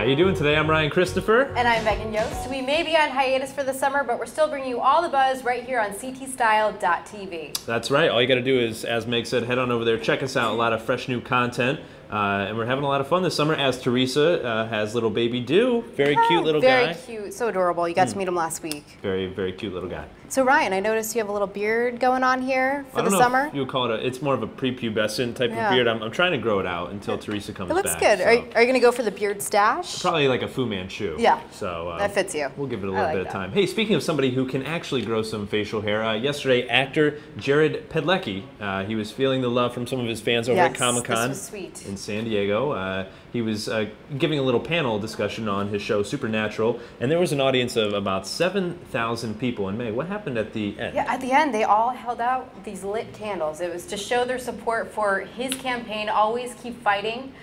How you doing today? I'm Ryan Kristafer. And I'm Meghan Yost. We may be on hiatus for the summer, but we're still bringing you all the buzz right here on ctstyle.tv. That's right. All you got to do is, as Meg said, head on over there, check us out. A lot of fresh new content. And we're having a lot of fun this summer as Teresa has little baby Dew. Very cute little guy. Very cute. So adorable. You got to meet him last week. Very, very cute little guy. So Ryan, I noticed you have a little beard going on here for the summer. I don't know if you would call it it's more of a prepubescent type of beard. I'm trying to grow it out until Teresa comes back. It looks good. So. Are you going to go for the beard stash? Probably like a Fu Manchu. Yeah. So that fits you. We'll give it a little bit of time. Hey, speaking of somebody who can actually grow some facial hair, yesterday actor Padalecki, he was feeling the love from some of his fans over at Comic-Con in San Diego. He was giving a little panel discussion on his show Supernatural, and there was an audience of about 7,000 people. And May, what happened at the end? Yeah, at the end, they all held out these lit candles. It was to show their support for his campaign, Always Keep Fighting.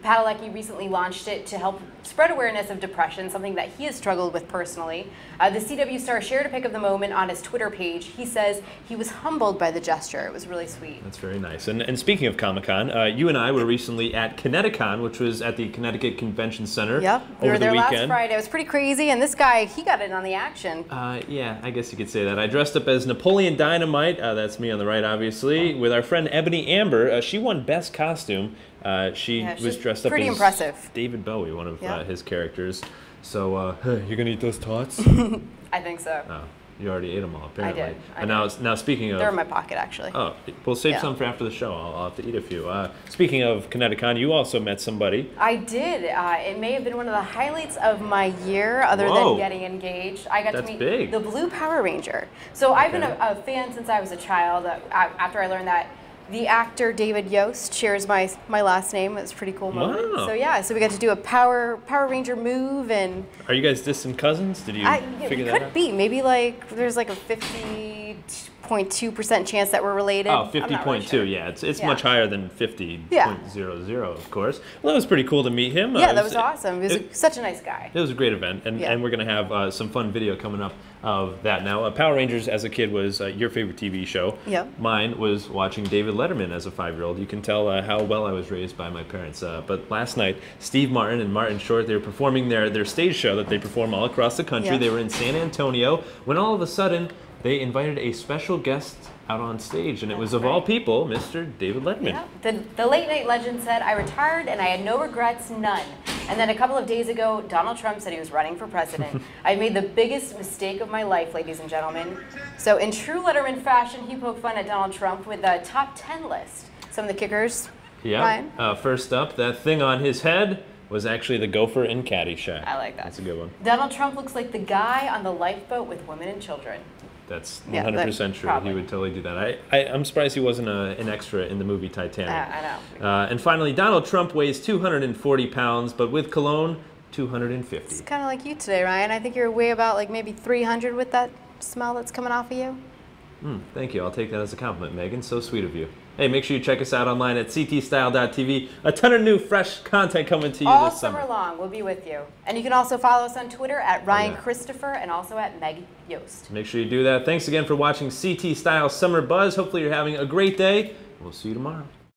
Padalecki recently launched it to help spread awareness of depression, something that he has struggled with personally. The CW star shared a pic of the moment on his Twitter page. He says he was humbled by the gesture. It was really sweet. That's very nice. And speaking of Comic-Con, you and I were recently at Connecticut, which was at the Connecticut Convention Center. Yep, we were there last Friday. It was pretty crazy, and this guy, he got in on the action. Yeah, I guess you could say that. I dressed up as Napoleon Dynamite, that's me on the right, obviously, with our friend Ebony Amber. She won Best Costume. She was dressed up as impressive. David Bowie, one of his characters. So, you're gonna eat those tots? I think so. Oh, you already ate them all, apparently. I did. And now speaking of... They're in my pocket, actually. Oh, we'll save some for after the show. I'll have to eat a few. Speaking of Connecticut, you also met somebody. I did. It may have been one of the highlights of my year, other than getting engaged. I got to meet the Blue Power Ranger. So I've been a fan since I was a child. After I learned that the actor David Yost shares my last name. It was a pretty cool moment. Wow. So yeah, so we got to do a Power Ranger move. And are you guys distant cousins? Did you figure that out? It could be. Maybe like there's like a 50.2% chance that we're related. Oh, 50.2. Really yeah, it's much higher than 50.00, of course. Well, that was pretty cool to meet him. Yeah, that was awesome. He was such a nice guy. It was a great event, and we're going to have some fun video coming up of that now. Power Rangers as a kid was your favorite TV show. Yep. Mine was watching David Letterman as a 5-year-old. You can tell how well I was raised by my parents. But last night, Steve Martin and Martin Short, they were performing their stage show that they perform all across the country. They were in San Antonio when all of a sudden they invited a special guest out on stage, and it was, of all people, Mr. David Letterman. Yeah. The late night legend said, "I retired and I had no regrets, none." And then a couple of days ago, Donald Trump said he was running for president. I made the biggest mistake of my life, ladies and gentlemen. So in true Letterman fashion, he poked fun at Donald Trump with a top 10 list. Some of the kickers. Yeah. First up, that thing on his head was actually the gopher in Caddyshack. I like that. That's a good one. Donald Trump looks like the guy on the lifeboat with women and children. That's 100% true. Probably. He would totally do that. I'm surprised he wasn't an extra in the movie Titanic. I know. And finally, Donald Trump weighs 240 pounds, but with cologne, 250. It's kind of like you today, Ryan. I think you're way about like maybe 300 with that smell that's coming off of you. Thank you. I'll take that as a compliment, Megan. So sweet of you. Hey, make sure you check us out online at ctstyle.tv. A ton of new, fresh content coming to you all this summer. All summer long. We'll be with you. And you can also follow us on Twitter at Ryan Kristafer and also at Meg Yost. Make sure you do that. Thanks again for watching CT Style Summer Buzz. Hopefully you're having a great day. We'll see you tomorrow.